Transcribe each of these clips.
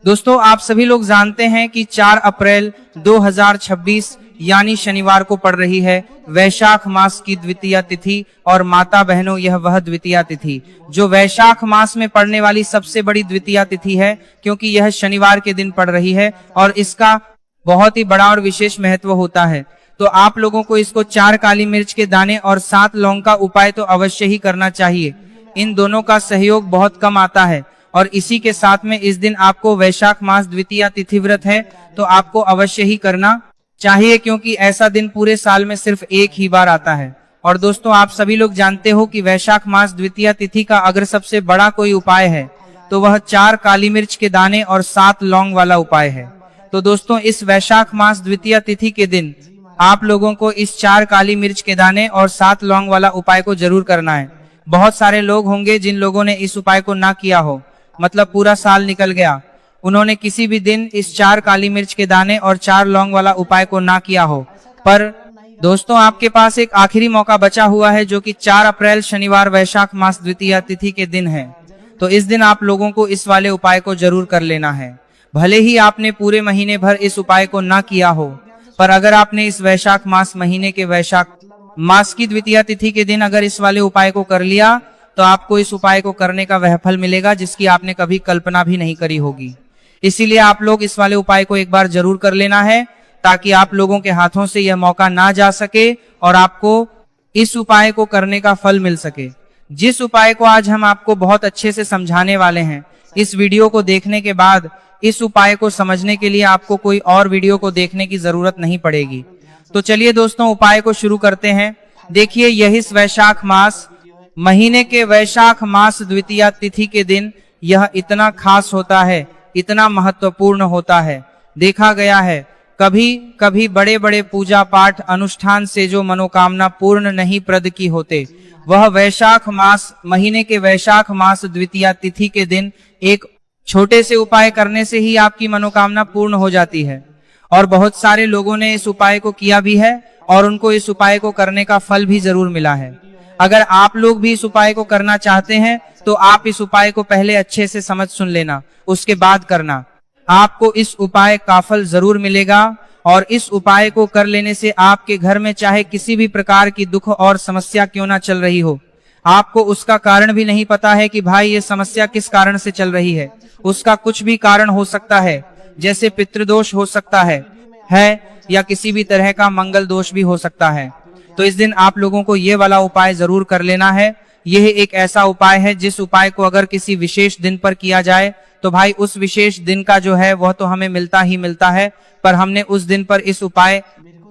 दोस्तों आप सभी लोग जानते हैं कि 4 अप्रैल 2026 यानी शनिवार को पड़ रही है वैशाख मास की द्वितीया तिथि। और माता बहनों, यह वह द्वितीया तिथि जो वैशाख मास में पड़ने वाली सबसे बड़ी द्वितीया तिथि है, क्योंकि यह शनिवार के दिन पड़ रही है और इसका बहुत ही बड़ा और विशेष महत्व होता है। तो आप लोगों को इसको 4 काली मिर्च के दाने और 7 लौंग का उपाय तो अवश्य ही करना चाहिए। इन दोनों का सहयोग बहुत कम आता है और इसी के साथ में इस दिन आपको वैशाख मास द्वितीया तिथि व्रत है तो आपको अवश्य ही करना चाहिए, क्योंकि ऐसा दिन पूरे साल में सिर्फ एक ही बार आता है। और दोस्तों आप सभी लोग जानते हो कि वैशाख मास द्वितीया तिथि का अगर सबसे बड़ा कोई उपाय है तो वह 4 काली मिर्च के दाने और 7 लौंग वाला उपाय है। तो दोस्तों इस वैशाख मास द्वितीया तिथि के दिन आप लोगों को इस 4 काली मिर्च के दाने और 7 लौंग वाला उपाय को जरूर करना है। बहुत सारे लोग होंगे जिन लोगों ने इस उपाय को ना किया हो, मतलब पूरा साल निकल गया, उन्होंने किसी भी दिन इस 4 काली मिर्च के दाने और 4 लौंग वाला उपाय को ना किया हो। पर दोस्तों आपके पास एक आखिरी मौका बचा हुआ है जो कि 4 अप्रैल शनिवार वैशाख मास द्वितीया तिथि के दिन है। तो इस दिन आप लोगों को इस वाले उपाय को जरूर कर लेना है। भले ही आपने पूरे महीने भर इस उपाय को ना किया हो, पर अगर आपने इस वैशाख मास महीने के वैशाख मास की द्वितीया तिथि के दिन अगर इस वाले उपाय को कर लिया तो आपको इस उपाय को करने का वह फल मिलेगा जिसकी आपने कभी कल्पना भी नहीं करी होगी। इसीलिए आप लोग इस वाले उपाय को एक बार जरूर कर लेना है ताकि आप लोगों के हाथों से यह मौका ना जा सके और आपको इस उपाय को करने का फल मिल सके। जिस उपाय को आज हम आपको बहुत अच्छे से समझाने वाले हैं, इस वीडियो को देखने के बाद इस उपाय को समझने के लिए आपको कोई और वीडियो को देखने की जरूरत नहीं पड़ेगी। तो चलिए दोस्तों उपाय को शुरू करते हैं। देखिए यही इस वैशाख मास महीने के वैशाख मास द्वितीया तिथि के दिन यह इतना खास होता है, इतना महत्वपूर्ण होता है। देखा गया है कभी कभी बड़े बड़े पूजा पाठ अनुष्ठान से जो मनोकामना पूर्ण नहीं प्रद की होते, वह वैशाख मास महीने के वैशाख मास द्वितीया तिथि के दिन एक छोटे से उपाय करने से ही आपकी मनोकामना पूर्ण हो जाती है। और बहुत सारे लोगों ने इस उपाय को किया भी है और उनको इस उपाय को करने का फल भी जरूर मिला है। अगर आप लोग भी इस उपाय को करना चाहते हैं तो आप इस उपाय को पहले अच्छे से समझ सुन लेना, उसके बाद करना। आपको इस उपाय का फल जरूर मिलेगा और इस उपाय को कर लेने से आपके घर में चाहे किसी भी प्रकार की दुख और समस्या क्यों ना चल रही हो, आपको उसका कारण भी नहीं पता है कि भाई ये समस्या किस कारण से चल रही है, उसका कुछ भी कारण हो सकता है, जैसे पितृदोष हो सकता है या किसी भी तरह का मंगल दोष भी हो सकता है। तो इस दिन आप लोगों को ये वाला उपाय जरूर कर लेना है। यह एक ऐसा उपाय है जिस उपाय को अगर किसी विशेष दिन पर किया जाए तो भाई उस विशेष दिन का जो है वह तो हमें मिलता ही मिलता है, पर हमने उस दिन पर इस उपाय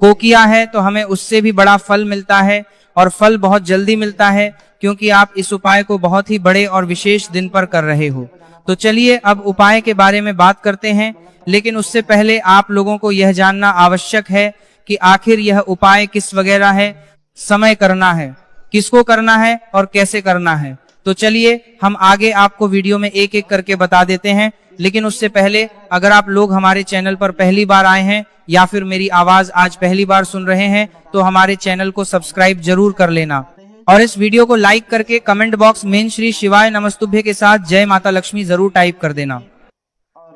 को किया है तो हमें उससे भी बड़ा फल मिलता है और फल बहुत जल्दी मिलता है, क्योंकि आप इस उपाय को बहुत ही बड़े और विशेष दिन पर कर रहे हो। तो चलिए अब उपाय के बारे में बात करते हैं, लेकिन उससे पहले आप लोगों को यह जानना आवश्यक है कि आखिर यह उपाय किस वगैरह है, समय करना है, किसको करना है और कैसे करना है। तो चलिए हम आगे आपको वीडियो में एक एक करके बता देते हैं। लेकिन उससे पहले अगर आप लोग हमारे चैनल पर पहली बार आए हैं या फिर मेरी आवाज आज पहली बार सुन रहे हैं तो हमारे चैनल को सब्सक्राइब जरूर कर लेना और इस वीडियो को लाइक करके कमेंट बॉक्स में श्री शिवाय नमस्तुभ्य के साथ जय माता लक्ष्मी जरूर टाइप कर देना।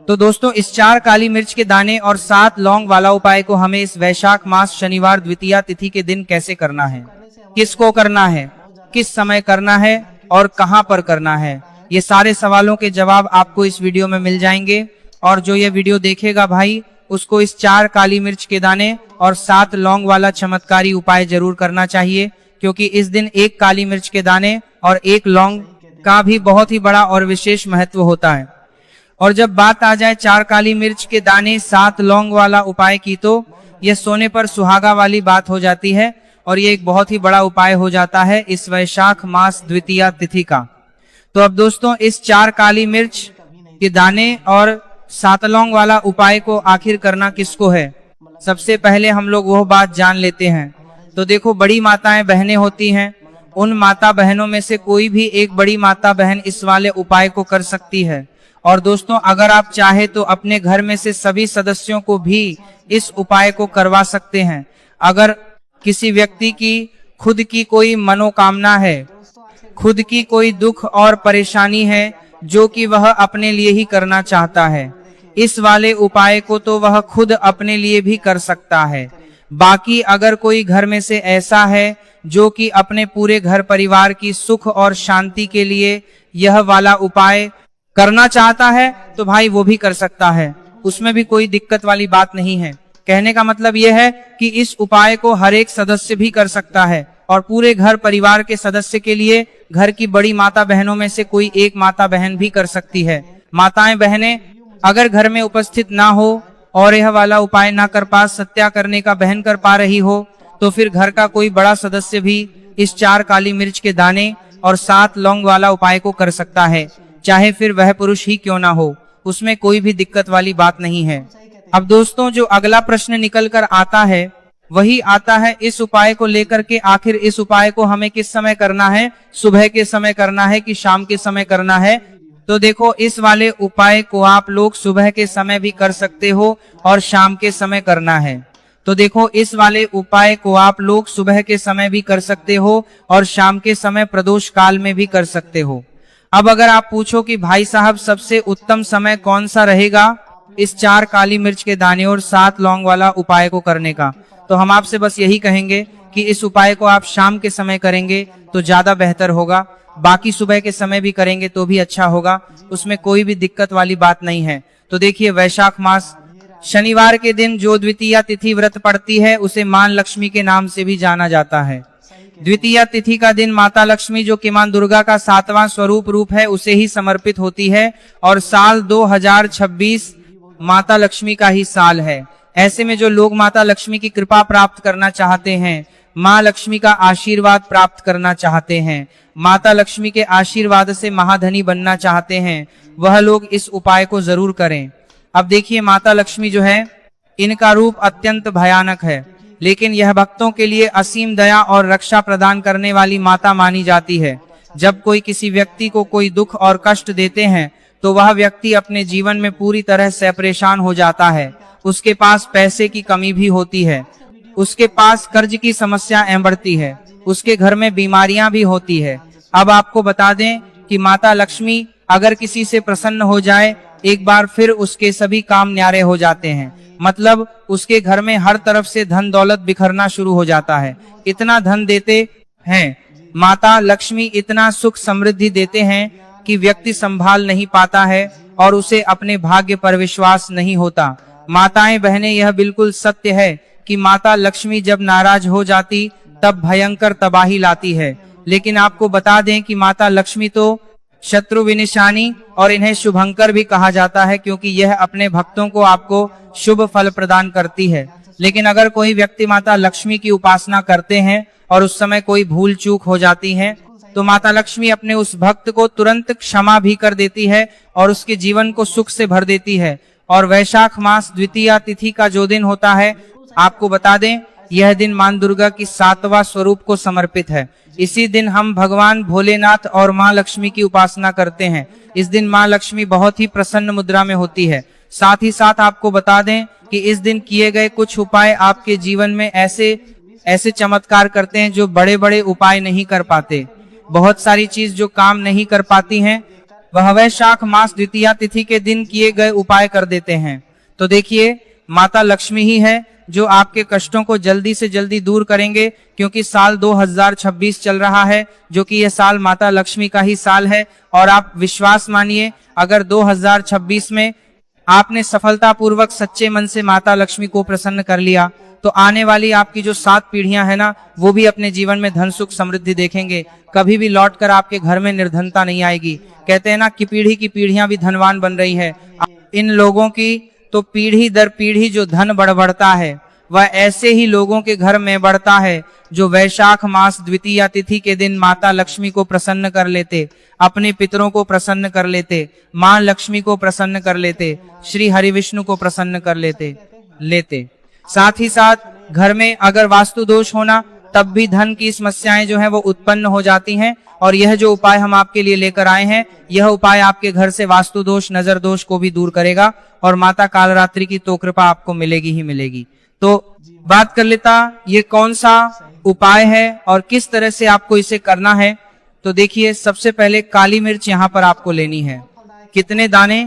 तो दोस्तों इस 4 काली मिर्च के दाने और 7 लौंग वाला उपाय को हमें इस वैशाख मास शनिवार द्वितीया तिथि के दिन कैसे करना है, किसको करना है, किस समय करना है और कहां पर करना है, ये सारे सवालों के जवाब आपको इस वीडियो में मिल जाएंगे। और जो ये वीडियो देखेगा भाई उसको इस 4 काली मिर्च के दाने और 7 लौंग वाला चमत्कारी उपाय जरूर करना चाहिए, क्योंकि इस दिन 1 काली मिर्च के दाने और 1 लौंग का भी बहुत ही बड़ा और विशेष महत्व होता है। और जब बात आ जाए 4 काली मिर्च के दाने 7 लौंग वाला उपाय की तो यह सोने पर सुहागा वाली बात हो जाती है और ये एक बहुत ही बड़ा उपाय हो जाता है इस वैशाख मास द्वितीया तिथि का। तो अब दोस्तों इस 4 काली मिर्च के दाने और 7 लौंग वाला उपाय को आखिर करना किसको है, सबसे पहले हम लोग वह बात जान लेते हैं। तो देखो बड़ी माताएं बहनें होती हैं, उन माता बहनों में से कोई भी एक बड़ी माता बहन इस वाले उपाय को कर सकती है। और दोस्तों अगर आप चाहे तो अपने घर में से सभी सदस्यों को भी इस उपाय को करवा सकते हैं। अगर किसी व्यक्ति की खुद की कोई मनोकामना है, खुद की कोई दुख और परेशानी है जो कि वह अपने लिए ही करना चाहता है, इस वाले उपाय को तो वह खुद अपने लिए भी कर सकता है। बाकी अगर कोई घर में से ऐसा है जो कि अपने पूरे घर परिवार की सुख और शांति के लिए यह वाला उपाय करना चाहता है तो भाई वो भी कर सकता है, उसमें भी कोई दिक्कत वाली बात नहीं है। कहने का मतलब यह है कि इस उपाय को हर एक सदस्य भी कर सकता है और पूरे घर परिवार के सदस्य के लिए घर की बड़ी माता बहनों में से कोई एक माता बहन भी कर सकती है। माताएं बहनें अगर घर में उपस्थित ना हो और यह वाला उपाय ना कर पा, सत्या करने का बहन कर पा रही हो, तो फिर घर का कोई बड़ा सदस्य भी इस 4 काली मिर्च के दाने और 7 लौंग वाला उपाय को कर सकता है, चाहे फिर वह पुरुष ही क्यों ना हो, उसमें कोई भी दिक्कत वाली बात नहीं है। अब दोस्तों, जो अगला प्रश्न निकल कर आता है वही आता है इस उपाय को लेकर के, आखिर इस उपाय को हमें किस समय करना है, सुबह के समय करना है कि शाम के समय करना है। तो देखो, इस वाले उपाय को आप लोग सुबह के समय भी कर सकते हो और शाम के समय करना है। तो देखो, इस वाले उपाय को आप लोग सुबह के समय भी कर सकते हो और शाम के समय प्रदोष काल में भी कर सकते हो। अब अगर आप पूछो कि भाई साहब सबसे उत्तम समय कौन सा रहेगा इस 4 काली मिर्च के दाने और 7 लौंग वाला उपाय को करने का, तो हम आपसे बस यही कहेंगे कि इस उपाय को आप शाम के समय करेंगे तो ज्यादा बेहतर होगा। बाकी सुबह के समय भी करेंगे तो भी अच्छा होगा, उसमें कोई भी दिक्कत वाली बात नहीं है। तो देखिए, वैशाख मास शनिवार के दिन जो द्वितीया तिथि व्रत पड़ती है उसे मां लक्ष्मी के नाम से भी जाना जाता है। द्वितीया तिथि का दिन माता लक्ष्मी जो कि मां दुर्गा का 7वां स्वरूप रूप है उसे ही समर्पित होती है और साल 2026 माता लक्ष्मी का ही साल है। ऐसे में जो लोग माता लक्ष्मी की कृपा प्राप्त करना चाहते हैं, माँ लक्ष्मी का आशीर्वाद प्राप्त करना चाहते हैं, माता लक्ष्मी के आशीर्वाद से महाधनी बनना चाहते हैं, वह लोग इस उपाय को जरूर करें। अब देखिए, माता लक्ष्मी जो है इनका रूप अत्यंत भयानक है, लेकिन यह भक्तों के लिए असीम दया और रक्षा प्रदान करने वाली माता मानी जाती है। जब कोई किसी व्यक्ति को कोई दुख और कष्ट देते हैं तो वह व्यक्ति अपने जीवन में पूरी तरह से परेशान हो जाता है। उसके पास पैसे की कमी भी होती है, उसके पास कर्ज की समस्या बढ़ती है, उसके घर में बीमारियां भी होती है। अब आपको बता दें कि माता लक्ष्मी अगर किसी से प्रसन्न हो जाए एक बार, फिर उसके सभी काम न्यारे हो जाते हैं। मतलब उसके घर में हर तरफ से धन दौलत बिखरना शुरू हो जाता है। इतना धन देते हैं माता लक्ष्मी, इतना सुख समृद्धि देते हैं कि व्यक्ति संभाल नहीं पाता है और उसे अपने भाग्य पर विश्वास नहीं होता। माताएं बहनें, यह बिल्कुल सत्य है कि माता लक्ष्मी जब नाराज हो जाती तब भयंकर तबाही लाती है। लेकिन आपको बता दें कि माता लक्ष्मी तो शत्रु विनिशानी और इन्हें शुभंकर भी कहा जाता है, क्योंकि यह अपने भक्तों को आपको शुभ फल प्रदान करती है। लेकिन अगर कोई व्यक्ति माता लक्ष्मी की उपासना करते हैं और उस समय कोई भूल चूक हो जाती है तो माता लक्ष्मी अपने उस भक्त को तुरंत क्षमा भी कर देती है और उसके जीवन को सुख से भर देती है। और वैशाख मास द्वितीया तिथि का जो दिन होता है, आपको बता दें यह दिन मां दुर्गा की 7वां स्वरूप को समर्पित है। इसी दिन हम भगवान भोलेनाथ और मां लक्ष्मी की उपासना करते हैं। इस दिन मां लक्ष्मी बहुत ही प्रसन्न मुद्रा में होती है। साथ ही साथ आपको बता दें कि इस दिन किए गए कुछ उपाय आपके जीवन में ऐसे चमत्कार करते हैं जो बड़े बड़े उपाय नहीं कर पाते। बहुत सारी चीज जो काम नहीं कर पाती हैं वह वैशाख मास द्वितीया तिथि के दिन किए गए उपाय कर देते हैं। तो देखिए, माता लक्ष्मी ही है जो आपके कष्टों को जल्दी से जल्दी दूर करेंगे, क्योंकि साल 2026 चल रहा है जो कि यह साल माता लक्ष्मी का ही साल है। और आप विश्वास मानिए, अगर 2026 में आपने सफलतापूर्वक सच्चे मन से माता लक्ष्मी को प्रसन्न कर लिया तो आने वाली आपकी जो 7 पीढ़ियां है ना, वो भी अपने जीवन में धन सुख समृद्धि देखेंगे। कभी भी लौटकर आपके घर में निर्धनता नहीं आएगी। कहते हैं ना कि पीढ़ी की पीढ़ियां भी धनवान बन रही है। इन लोगों की तो पीढ़ी दर पीढ़ी जो धन बढ़ता है वह ऐसे ही लोगों के घर में बढ़ता है जो वैशाख मास द्वितीया तिथि के दिन माता लक्ष्मी को प्रसन्न कर लेते, अपने पितरों को प्रसन्न कर लेते, मां लक्ष्मी को प्रसन्न कर लेते, श्री हरि विष्णु को प्रसन्न कर लेते। साथ ही साथ घर में अगर वास्तु दोष होना तब भी धन की समस्याएं जो है वो उत्पन्न हो जाती हैं। और यह जो उपाय हम आपके लिए लेकर आए हैं, यह उपाय आपके घर से वास्तु दोष, नजर दोष को भी दूर करेगा और माता कालरात्रि की तो कृपा आपको मिलेगी ही मिलेगी। तो बात कर लेता ये कौन सा उपाय है और किस तरह से आपको इसे करना है। तो देखिए, सबसे पहले काली मिर्च यहाँ पर आपको लेनी है। कितने दाने?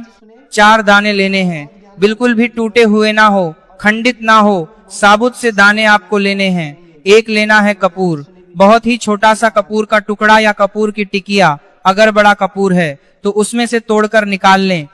4 दाने लेने हैं। बिल्कुल भी टूटे हुए ना हो, खंडित ना हो, साबुत से दाने आपको लेने हैं। एक लेना है कपूर, बहुत ही छोटा सा कपूर का टुकड़ा या कपूर की टिकिया, अगर बड़ा कपूर है तो उसमें से तोड़कर निकाल लें।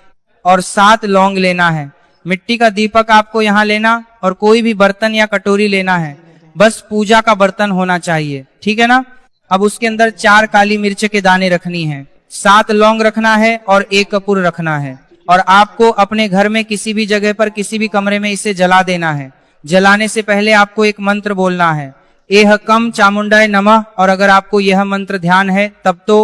और 7 लौंग लेना है। मिट्टी का दीपक आपको यहाँ लेना और कोई भी बर्तन या कटोरी लेना है, बस पूजा का बर्तन होना चाहिए, ठीक है ना। अब उसके अंदर 4 काली मिर्च के दाने रखनी है, 7 लौंग रखना है और 1 कपूर रखना है। और आपको अपने घर में किसी भी जगह पर किसी भी कमरे में इसे जला देना है। जलाने से पहले आपको एक मंत्र बोलना है, एह कम चामुंडाय नमः। और अगर आपको यह मंत्र ध्यान है तब तो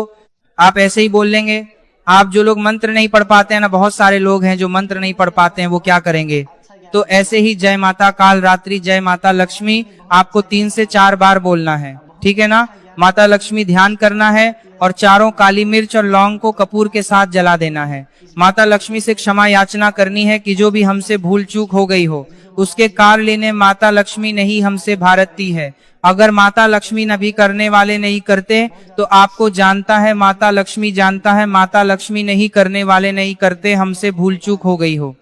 आप ऐसे ही बोल लेंगे। आप जो लोग मंत्र नहीं पढ़ पाते हैं ना, बहुत सारे लोग हैं जो मंत्र नहीं पढ़ पाते हैं, वो क्या करेंगे, तो ऐसे ही जय माता काल रात्रि, जय माता लक्ष्मी आपको 3 से 4 बार बोलना है, ठीक है ना। माता लक्ष्मी ध्यान करना है और चारों काली मिर्च और लौंग को कपूर के साथ जला देना है। माता लक्ष्मी से क्षमा याचना करनी है कि जो भी हमसे भूल चूक हो गई हो उसके कार लेने माता लक्ष्मी नहीं हमसे भारती है। अगर माता लक्ष्मी न भी करने वाले नहीं करते तो आपको जानता है माता लक्ष्मी जानता है, माता लक्ष्मी नहीं करने वाले नहीं करते, हमसे भूल चूक हो गई हो,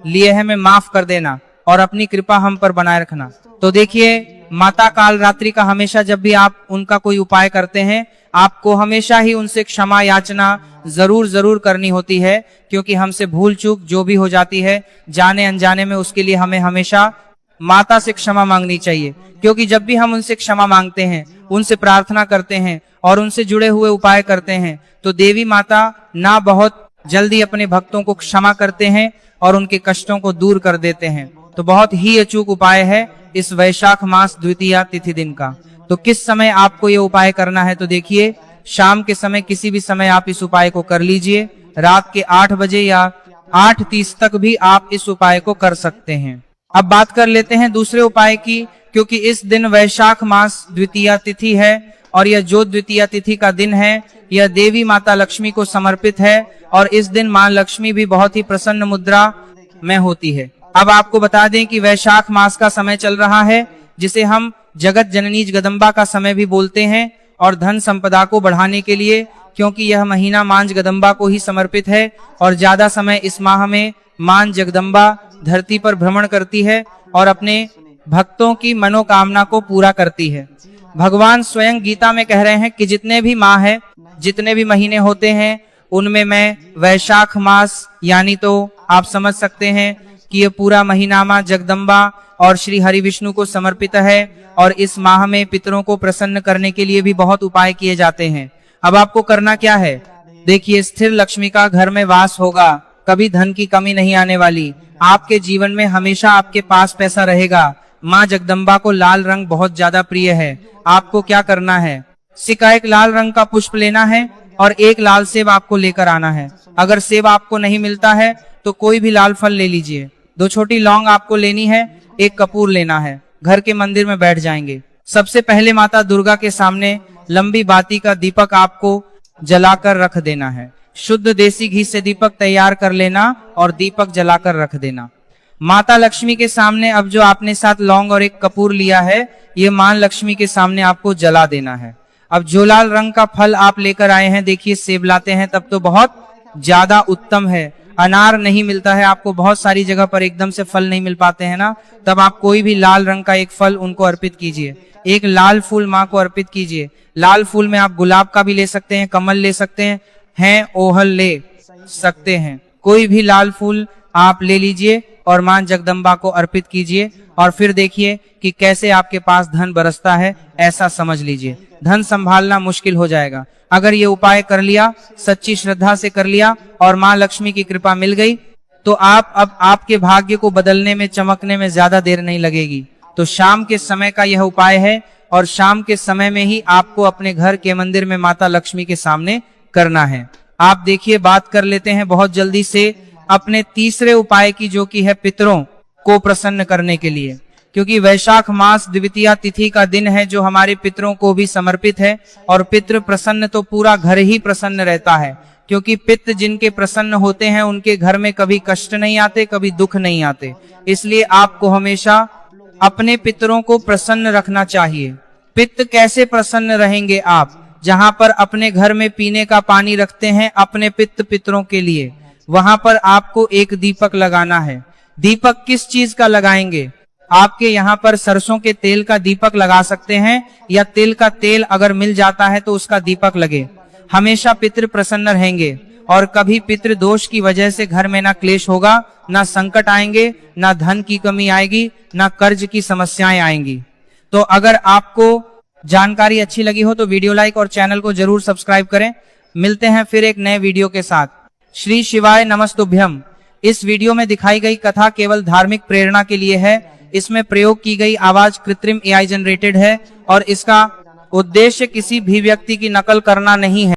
लिए है मैं माफ कर देना और अपनी कृपा हम पर बनाए रखना। तो देखिए माता काल रात्रि का हमेशा जब भी आप उनका कोई उपाय करते हैं, आपको हमेशा ही उनसे क्षमा याचना जरूर करनी होती है, क्योंकि हमसे भूल चूक जो भी हो जाती है जाने अनजाने में, उसके लिए हमें हमेशा माता से क्षमा मांगनी चाहिए। क्योंकि जब भी हम उनसे क्षमा मांगते हैं, उनसे प्रार्थना करते हैं और उनसे जुड़े हुए उपाय करते हैं, तो देवी माता ना बहुत जल्दी अपने भक्तों को क्षमा करते हैं और उनके कष्टों को दूर कर देते हैं। तो बहुत ही अचूक उपाय है इस वैशाख मास द्वितीया तिथि दिन का। तो किस समय आपको ये उपाय करना है, तो देखिए शाम के समय किसी भी समय आप इस उपाय को कर लीजिए। रात के 8 बजे या 8:30 तक भी आप इस उपाय को कर सकते हैं। अब बात कर लेते हैं दूसरे उपाय की, क्योंकि इस दिन वैशाख मास द्वितीया तिथि है और यह जो द्वितीया तिथि का दिन है यह देवी माता लक्ष्मी को समर्पित है और इस दिन मां लक्ष्मी भी बहुत ही प्रसन्न मुद्रा में होती है। अब आपको बता दें कि वैशाख मास का समय चल रहा है, जिसे हम जगत जननी जगदम्बा का समय भी बोलते हैं, और धन संपदा को बढ़ाने के लिए, क्योंकि यह महीना मां जगदम्बा को ही समर्पित है और ज्यादा समय इस माह में मां जगदम्बा धरती पर भ्रमण करती है और अपने भक्तों की मनोकामना को पूरा करती है। भगवान स्वयं गीता में कह रहे हैं कि जितने भी माह है, जितने भी महीने होते हैं, उनमें मैं वैशाख मास यानी तो आप समझ सकते हैं कि ये पूरा महीना मां जगदम्बा और श्री हरि विष्णु को समर्पित है और इस माह में पितरों को प्रसन्न करने के लिए भी बहुत उपाय किए जाते हैं। अब आपको करना क्या है, देखिए स्थिर लक्ष्मी का घर में वास होगा, कभी धन की कमी नहीं आने वाली, आपके जीवन में हमेशा आपके पास पैसा रहेगा। मां जगदम्बा को लाल रंग बहुत ज्यादा प्रिय है। आपको क्या करना है, सिक्का एक लाल रंग का पुष्प लेना है और एक लाल सेब आपको लेकर आना है। अगर सेब आपको नहीं मिलता है तो कोई भी लाल फल ले लीजिए। 2 छोटी लौंग आपको लेनी है, 1 कपूर लेना है। घर के मंदिर में बैठ जाएंगे। सबसे पहले माता दुर्गा के सामने लंबी बाती का दीपक आपको जलाकर रख देना है। शुद्ध देसी घी से दीपक तैयार कर लेना और दीपक जलाकर रख देना। माता लक्ष्मी के सामने अब जो आपने 7 लौंग और 1 कपूर लिया है, ये मां लक्ष्मी के सामने आपको जला देना है। अब जो लाल रंग का फल आप लेकर आए हैं, देखिए सेब लाते हैं तब तो बहुत ज्यादा उत्तम है। अनार नहीं मिलता है आपको, बहुत सारी जगह पर एकदम से फल नहीं मिल पाते हैं ना, तब आप कोई भी लाल रंग का एक फल उनको अर्पित कीजिए। एक लाल फूल माँ को अर्पित कीजिए। लाल फूल में आप गुलाब का भी ले सकते हैं, कमल ले सकते हैं, ओहल ले सकते हैं, कोई भी लाल फूल आप ले लीजिए और मां जगदम्बा को अर्पित कीजिए और फिर देखिए कि कैसे आपके पास धन बरसता है, ऐसा समझ लीजिए। धन संभालना मुश्किल हो जाएगा। अगर ये उपाय कर लिया, सच्ची श्रद्धा से कर लिया और मां लक्ष्मी की कृपा मिल गई, तो आप अब आपके भाग्य को बदलने में, चमकने में ज्यादा देर नहीं लगेगी। तो शाम के समय का यह उपाय है और शाम के समय में ही आपको अपने घर के मंदिर में माता लक्ष्मी के सामने करना है। आप देखिए बात कर लेते हैं बहुत जल्दी से अपने तीसरे उपाय की, जो कि है पितरों को प्रसन्न करने के लिए, क्योंकि वैशाख मास द्वितीया तिथि का दिन है जो हमारे पितरों को भी समर्पित है। और पितृ प्रसन्न तो पूरा घर ही प्रसन्न रहता है, क्योंकि पितृ जिनके प्रसन्न होते हैं उनके घर में कभी कष्ट नहीं आते, कभी दुख नहीं आते। इसलिए आपको हमेशा अपने पितरों को प्रसन्न रखना चाहिए। पितृ कैसे प्रसन्न रहेंगे आप, जहां पर अपने घर में पीने का पानी रखते हैं अपने पितरों के लिए, वहां पर आपको एक दीपक लगाना है। दीपक किस चीज का लगाएंगे? आपके यहाँ पर सरसों के तेल का दीपक लगा सकते हैं, या तिल का तेल अगर मिल जाता है तो उसका दीपक लगे। हमेशा पितृ प्रसन्न रहेंगे और कभी पितृ दोष की वजह से घर में ना क्लेश होगा, ना संकट आएंगे, ना धन की कमी आएगी, ना कर्ज की समस्याएं आएंगी। तो अगर आपको जानकारी अच्छी लगी हो तो वीडियो लाइक और चैनल को जरूर सब्सक्राइब करें। मिलते हैं फिर एक नए वीडियो के साथ। श्री शिवाय नमस्तुभ्यम। इस वीडियो में दिखाई गई कथा केवल धार्मिक प्रेरणा के लिए है। इसमें प्रयोग की गई आवाज कृत्रिम AI जनरेटेड है और इसका उद्देश्य किसी भी व्यक्ति की नकल करना नहीं है।